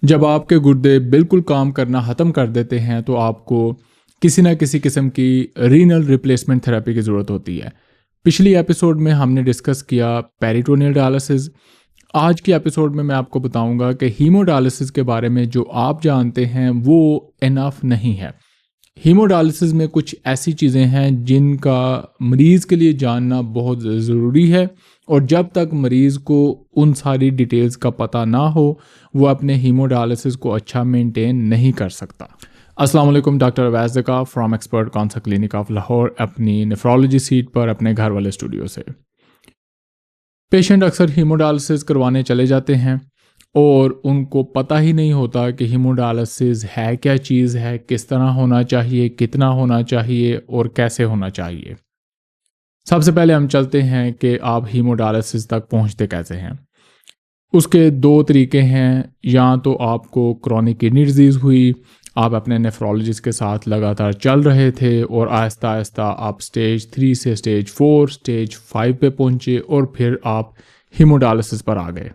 जब आपके गुर्दे बिल्कुल काम करना ख़त्म कर देते हैं तो आपको किसी न किसी किस्म की रीनल रिप्लेसमेंट थेरेपी की ज़रूरत होती है। पिछली एपिसोड में हमने डिस्कस किया पेरिटोनियल डायलिसिस। आज की एपिसोड में मैं आपको बताऊंगा कि हीमोडायलिसिस के बारे में जो आप जानते हैं वो इनफ नहीं है। हीमोडायलिसिस में कुछ ऐसी चीज़ें हैं जिनका मरीज़ के लिए जानना बहुत ज़रूरी है, और जब तक मरीज़ को उन सारी डिटेल्स का पता ना हो वो अपने हीमोडायलिसिस को अच्छा मेंटेन नहीं कर सकता। अस्सलाम वालेकुम, डॉक्टर वैज़का from expert concert clinic of Lahore, अपनी नेफ्रोलॉजी सीट पर अपने घर वाले स्टूडियो से। पेशेंट अक्सर हीमोडायलिसिस करवाने चले जाते हैं और उनको पता ही नहीं होता कि हीमोडायलिसिस है क्या चीज़ है, किस तरह होना चाहिए, कितना होना चाहिए और कैसे होना चाहिए। सबसे पहले हम चलते हैं कि आप हीमोडायलिसिस तक पहुंचते कैसे हैं। उसके दो तरीके हैं। या तो आपको क्रॉनिक किडनी डिजीज़ हुई, आप अपने नेफ्रोलॉजिस्ट के साथ लगातार चल रहे थे और आहिस्ता आहिस्ता आप स्टेज 3 से स्टेज 4, स्टेज 5 पे पहुंचे और फिर आप हीमोडायलिसिस पर आ गए।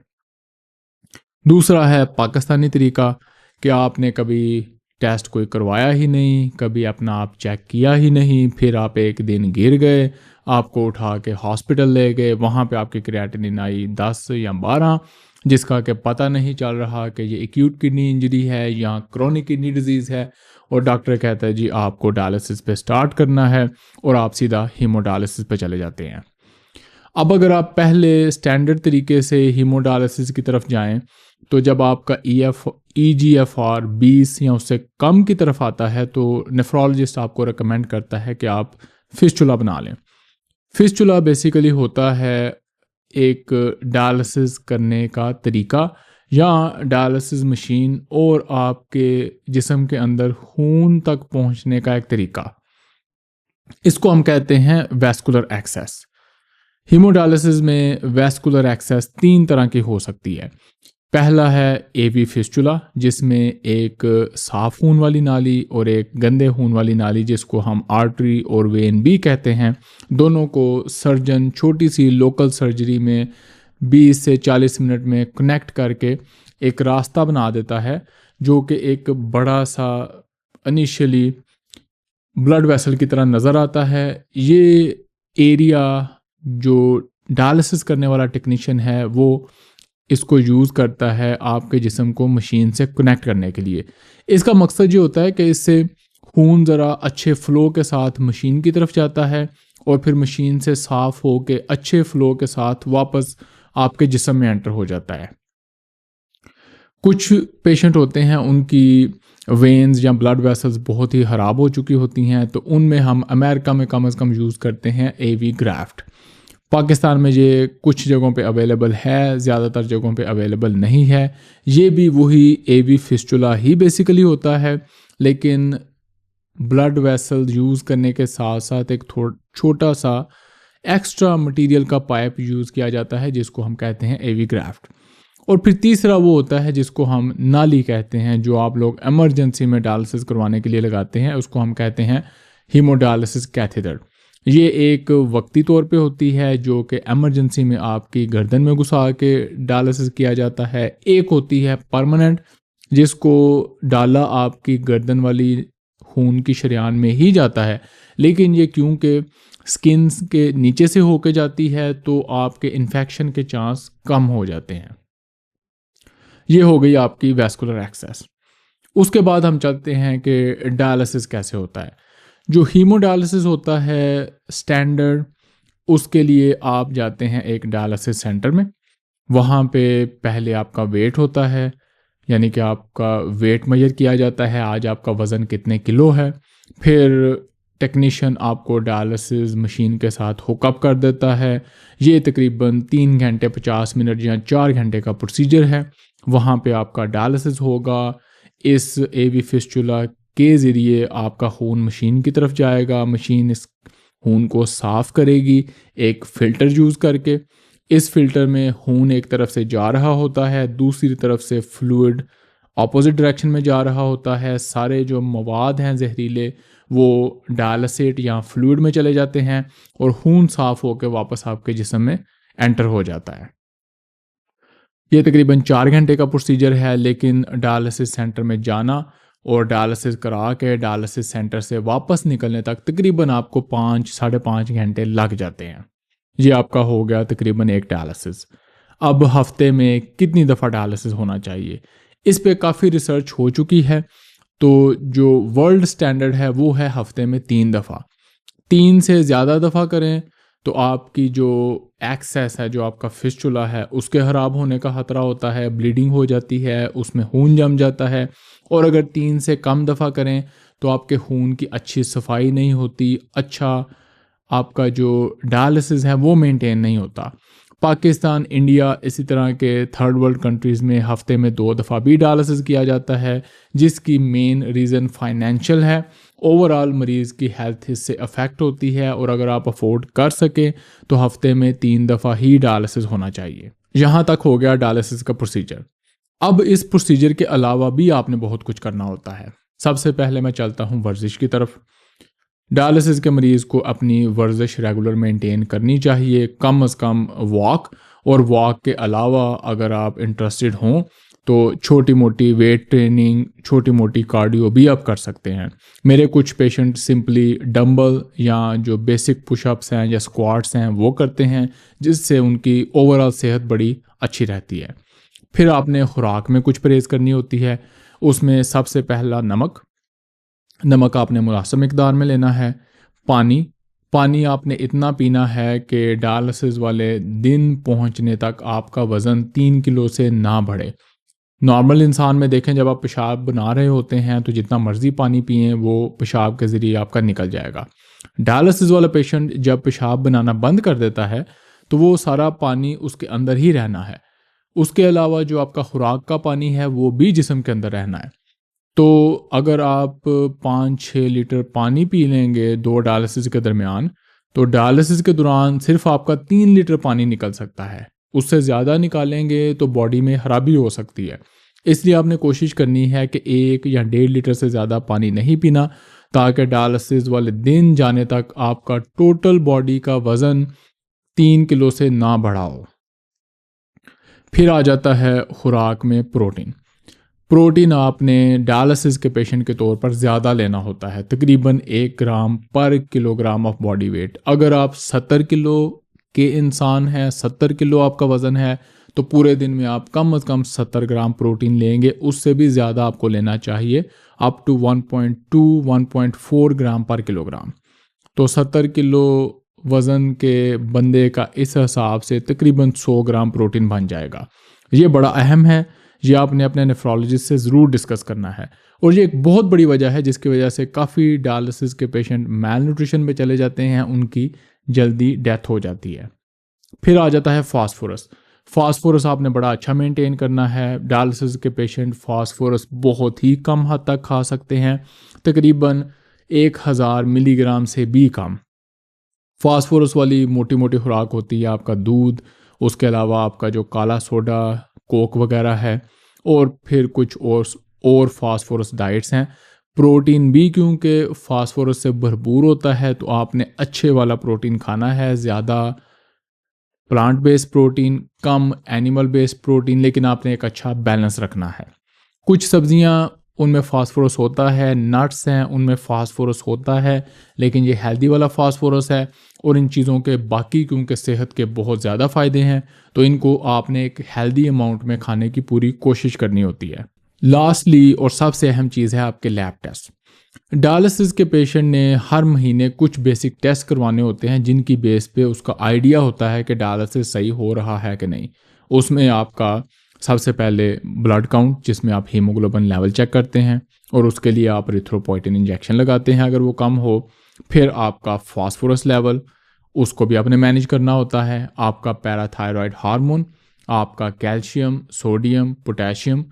दूसरा है पाकिस्तानी तरीका कि आपने कभी टेस्ट कोई करवाया ही नहीं, कभी अपना आप चेक किया ही नहीं, फिर आप एक दिन गिर गए, आपको उठा के हॉस्पिटल ले गए, वहाँ पे आपकी क्रिएटिनिन आई 10 या 12, जिसका कि पता नहीं चल रहा कि ये एक्यूट किडनी इंजरी है या क्रोनिक किडनी डिजीज़ है, और डॉक्टर कहता है जी आपको डायलिसिस पे स्टार्ट करना है और आप सीधा हीमोडायलिसिस पे चले जाते हैं। अब अगर आप पहले स्टैंडर्ड तरीके से हीमोडायलिसिस की तरफ जाएं तो जब आपका EGFR 20 या उससे कम की तरफ आता है तो नेफ्रोलॉजिस्ट आपको रेकमेंड करता है कि आप फिस्चुला बना लें। फिस्चुला बेसिकली होता है एक डायलिसिस करने का तरीका या डायलिसिस मशीन और आपके जिस्म के अंदर खून तक पहुंचने का एक तरीका। इसको हम कहते हैं वैस्कुलर एक्सेस। हीमोडायलिसिस में वैस्कुलर एक्सेस 3 तरह की हो सकती है। पहला है AV फिस्चुला, जिसमें एक साफ खून वाली नाली और एक गंदे खून वाली नाली, जिसको हम आर्टरी और वेन भी कहते हैं, दोनों को सर्जन छोटी सी लोकल सर्जरी में 20 से 40 मिनट में कनेक्ट करके एक रास्ता बना देता है, जो कि एक बड़ा सा इनिशियली ब्लड वेसल की तरह नज़र आता है। ये एरिया जो डायलिसिस करने वाला टेक्नीशियन है वो इसको यूज़ करता है आपके जिस्म को मशीन से कनेक्ट करने के लिए। इसका मकसद ये होता है कि इससे खून ज़रा अच्छे फ़्लो के साथ मशीन की तरफ जाता है और फिर मशीन से साफ़ हो के अच्छे फ़्लो के साथ वापस आपके जिस्म में एंटर हो जाता है। कुछ पेशेंट होते हैं उनकी वेन्स या ब्लड वेसल्स बहुत ही ख़राब हो चुकी होती हैं, तो उनमें हम अमेरिका में कम से कम यूज़ करते हैं AV ग्राफ्ट। पाकिस्तान में ये कुछ जगहों पे अवेलेबल है, ज़्यादातर जगहों पे अवेलेबल नहीं है। ये भी वही AV फिस्चुला ही बेसिकली होता है, लेकिन ब्लड वेसल यूज़ करने के साथ साथ एक छोटा सा एक्स्ट्रा मटेरियल का पाइप यूज़ किया जाता है जिसको हम कहते हैं AV ग्राफ्ट। और फिर तीसरा वो होता है जिसको हम नाली कहते हैं, जो आप लोग इमरजेंसी में डायलिसिस करवाने के लिए लगाते हैं, उसको हम कहते हैं हीमोडायलिसिस कैथेटर। ये एक वक्ती तौर पे होती है जो कि इमरजेंसी में आपकी गर्दन में घुसा के डायलिसिस किया जाता है। एक होती है परमानेंट, जिसको डाला आपकी गर्दन वाली खून की शरेयान में ही जाता है, लेकिन ये क्योंकि स्किन के नीचे से होके जाती है तो आपके इन्फेक्शन के चांस कम हो जाते हैं। ये हो गई आपकी वैस्कुलर एक्सेस। उसके बाद हम चलते हैं कि डायलिसिस कैसे होता है। जो हीमोडायलिसिस होता है स्टैंडर्ड, उसके लिए आप जाते हैं एक डायलिसिस सेंटर में। वहाँ पे पहले आपका वेट होता है, यानी कि आपका वेट मेजर किया जाता है, आज आपका वज़न कितने किलो है। फिर टेक्नीशियन आपको डायलिसिस मशीन के साथ हुकअप कर देता है। ये तकरीबन 3 घंटे 50 मिनट या 4 घंटे का प्रोसीजर है। वहाँ पे आपका डायलिसिस होगा। इस AV फिस्चुला के ज़रिए आपका खून मशीन की तरफ जाएगा, मशीन इस खून को साफ़ करेगी एक फ़िल्टर यूज़ करके। इस फ़िल्टर में खून एक तरफ से जा रहा होता है, दूसरी तरफ से फ्लूइड ऑपोजिट डायरेक्शन में जा रहा होता है। सारे जो मवाद हैं जहरीले वो डायलिसेट या फ्लूइड में चले जाते हैं और खून साफ़ होकर वापस आपके जिस्म में एंटर हो जाता है। ये तकरीबन 4 घंटे का प्रोसीजर है, लेकिन डायलिसिस सेंटर में जाना और डायलिसिस करा के डायलिसिस सेंटर से वापस निकलने तक तकरीबन आपको 5-5.5 घंटे लग जाते हैं। ये आपका हो गया तकरीबन एक डायलिसिस। अब हफ्ते में कितनी दफ़ा डायलिसिस होना चाहिए, इस पे काफ़ी रिसर्च हो चुकी है। तो जो वर्ल्ड स्टैंडर्ड है वो है हफ्ते में 3 दफ़ा। 3 से ज़्यादा दफ़ा करें तो आपकी जो एक्सेस है, जो आपका फिस्चुला है, उसके ख़राब होने का ख़तरा होता है, ब्लीडिंग हो जाती है, उसमें खून जम जाता है। और अगर 3 से कम दफ़ा करें तो आपके खून की अच्छी सफाई नहीं होती, अच्छा आपका जो डायलिसिस है वो मेंटेन नहीं होता। पाकिस्तान, इंडिया, इसी तरह के थर्ड वर्ल्ड कंट्रीज़ में हफ्ते में 2 दफ़ा भी डायलिसिस किया जाता है, जिसकी मेन रीज़न फाइनेंशियल है। ओवरऑल मरीज़ की हेल्थ इससे अफेक्ट होती है, और अगर आप अफोर्ड कर सकें तो हफ्ते में 3 दफ़ा ही डायलिसिस होना चाहिए। यहाँ तक हो गया डायलिसिस का प्रोसीजर। अब इस प्रोसीजर के अलावा भी आपने बहुत कुछ करना होता है। सबसे पहले मैं चलता हूँ वर्जिश की तरफ। डायलिसिस के मरीज़ को अपनी वर्जिश रेगुलर मेंटेन करनी चाहिए, कम अज़ कम वॉक, और वॉक के अलावा अगर आप इंटरेस्टेड हों तो छोटी मोटी वेट ट्रेनिंग, छोटी मोटी कार्डियो भी आप कर सकते हैं। मेरे कुछ पेशेंट सिंपली डंबल या जो बेसिक पुशअप्स हैं या स्क्वाट्स हैं वो करते हैं, जिससे उनकी ओवरऑल सेहत बड़ी अच्छी रहती है। फिर आपने खुराक में कुछ परहेज़ करनी होती है। उसमें सबसे पहला नमक आपने मुनासिब मिकदार में लेना है। पानी आपने इतना पीना है कि डायलिसिस वाले दिन पहुंचने तक आपका वज़न 3 किलो से ना बढ़े। नॉर्मल इंसान में देखें, जब आप पेशाब बना रहे होते हैं तो जितना मर्ज़ी पानी पिएं वो पेशाब के ज़रिए आपका निकल जाएगा। डायलिसिस वाला पेशेंट जब पेशाब बनाना बंद कर देता है तो वो सारा पानी उसके अंदर ही रहना है। उसके अलावा जो आपका खुराक का पानी है वो भी जिस्म के अंदर रहना है। तो अगर आप 5-6 लीटर पानी पी लेंगे 2 डायलिसिस के दरमियान, तो डायलिसिस के दौरान सिर्फ आपका 3 लीटर पानी निकल सकता है। उससे ज़्यादा निकालेंगे तो बॉडी में खराबी हो सकती है। इसलिए आपने कोशिश करनी है कि 1 या 1.5 लीटर से ज़्यादा पानी नहीं पीना, ताकि डायलिसिस वाले दिन जाने तक आपका टोटल बॉडी का वज़न 3 किलो से ना बढ़ा हो। फिर आ जाता है खुराक में प्रोटीन आपने डायलिसिस के पेशेंट के तौर पर ज़्यादा लेना होता है, तकरीबन 1 ग्राम पर किलोग्राम ऑफ बॉडी वेट। अगर आप 70 किलो के इंसान हैं, 70 किलो आपका वज़न है, तो पूरे दिन में आप कम अज़ कम 70 ग्राम प्रोटीन लेंगे। उससे भी ज़्यादा आपको लेना चाहिए, अप टू 1.2-1.4 ग्राम पर किलोग्राम। तो 70 किलो वज़न के बंदे का इस हिसाब से तकरीबन 100 ग्राम प्रोटीन बन जाएगा। ये बड़ा अहम है, ये आपने अपने नेफ्रोलॉजिस्ट से ज़रूर डिस्कस करना है। और ये एक बहुत बड़ी वजह है जिसकी वजह से काफ़ी डायलिसिस के पेशेंट मैल न्यूट्रिशन में चले जाते हैं, उनकी जल्दी डेथ हो जाती है। फिर आ जाता है फास्फोरस आपने बड़ा अच्छा मेंटेन करना है। डायलिसिस के पेशेंट फास्फोरस बहुत ही कम हद तक खा सकते हैं, तकरीबन 1000 मिलीग्राम से भी कम। फास्फोरस वाली मोटी मोटी खुराक होती है आपका दूध, उसके अलावा आपका जो काला सोडा, कोक वगैरह है, और फिर कुछ और फास्फोरस डाइट्स हैं। प्रोटीन भी क्योंकि फास्फोरस से भरपूर होता है, तो आपने अच्छे वाला प्रोटीन खाना है, ज़्यादा प्लांट बेस्ड प्रोटीन, कम एनिमल बेस्ड प्रोटीन, लेकिन आपने एक अच्छा बैलेंस रखना है। कुछ सब्जियां उनमें फास्फोरस होता है, नट्स हैं उनमें फास्फोरस होता है, लेकिन ये हेल्दी वाला फास्फोरस है। और इन चीज़ों के बाकी क्योंकि सेहत के बहुत ज़्यादा फ़ायदे हैं, तो इनको आपने एक हेल्दी अमाउंट में खाने की पूरी कोशिश करनी होती है। लास्टली और सबसे अहम चीज़ है आपके लैब टेस्ट। डायलिसिस के पेशेंट ने हर महीने कुछ बेसिक टेस्ट करवाने होते हैं, जिनकी बेस पे उसका आइडिया होता है कि डायलिसिस सही हो रहा है कि नहीं। उसमें आपका सबसे पहले ब्लड काउंट, जिसमें आप हीमोग्लोबिन लेवल चेक करते हैं, और उसके लिए आप एरिथ्रोपोइटिन इंजेक्शन लगाते हैं अगर वो कम हो। फिर आपका फास्फोरस लेवल, उसको भी आपने मैनेज करना होता है। आपका पैराथायरॉयड हार्मोन, आपका कैल्शियम, सोडियम, पोटेशियम,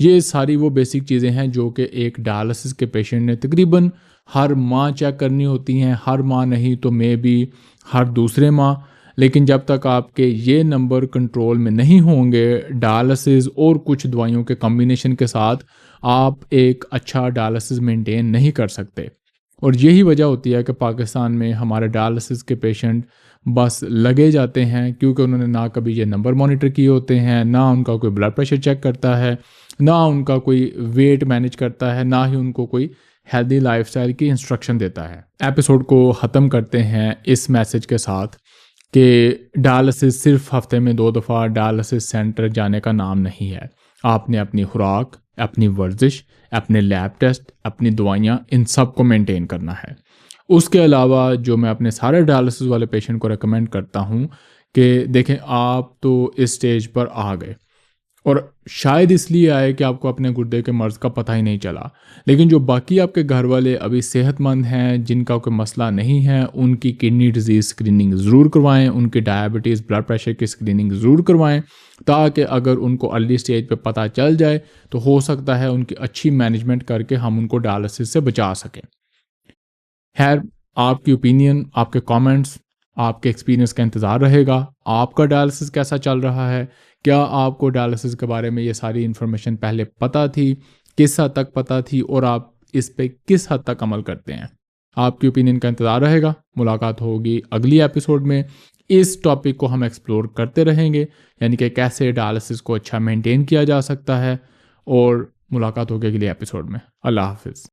ये सारी वो बेसिक चीज़ें हैं जो कि एक डायलिसिस के पेशेंट ने तकरीबन हर माह चेक करनी होती हैं। हर माह नहीं तो मे बी हर दूसरे माह। लेकिन जब तक आपके ये नंबर कंट्रोल में नहीं होंगे, डायलिसिस और कुछ दवाइयों के कॉम्बिनेशन के साथ आप एक अच्छा डायलिसिस मेंटेन नहीं कर सकते। और यही वजह होती है कि पाकिस्तान में हमारे डायलिसिस के पेशेंट बस लगे जाते हैं, क्योंकि उन्होंने ना कभी ये नंबर मॉनिटर किए होते हैं, ना उनका कोई ब्लड प्रेशर चेक करता है, ना उनका कोई वेट मैनेज करता है, ना ही उनको कोई हेल्दी लाइफस्टाइल की इंस्ट्रक्शन देता है। एपिसोड को ख़त्म करते हैं इस मैसेज के साथ कि डायलिसिस सिर्फ हफ्ते में 2 दफ़ा डायलिसिस सेंटर जाने का नाम नहीं है। आपने अपनी खुराक, अपनी वर्जिश, अपने लैब टेस्ट, अपनी दवाइयाँ, इन सब को मेंटेन करना है। उसके अलावा जो मैं अपने सारे डायलिसिस वाले पेशेंट को रेकमेंड करता हूँ कि देखें, आप तो इस स्टेज पर आ गए और शायद इसलिए आए कि आपको अपने गुर्दे के मर्ज़ का पता ही नहीं चला, लेकिन जो बाकी आपके घर वाले अभी सेहतमंद हैं, जिनका कोई मसला नहीं है, उनकी किडनी डिजीज़ स्क्रीनिंग ज़रूर करवाएं, उनकी डायबिटीज़, ब्लड प्रेशर की स्क्रीनिंग ज़रूर करवाएं, ताकि अगर उनको अर्ली स्टेज पे पता चल जाए तो हो सकता है उनकी अच्छी मैनेजमेंट करके हम उनको डायलिसिस से बचा सकें। खैर, आपकी ओपिनियन, आपके कमेंट्स, आपके एक्सपीरियंस का इंतज़ार रहेगा। आपका डायलिसिस कैसा चल रहा है? क्या आपको डायलिसिस के बारे में ये सारी इन्फॉर्मेशन पहले पता थी? किस हद तक पता थी और आप इस पे किस हद तक अमल करते हैं? आपकी ओपिनियन का इंतज़ार रहेगा। मुलाकात होगी अगली एपिसोड में। इस टॉपिक को हम एक्सप्लोर करते रहेंगे, यानी कि कैसे डायलिसिस को अच्छा मेंटेन किया जा सकता है। और मुलाकात होगी अगले एपिसोड में। अल्लाह हाफ़िज़।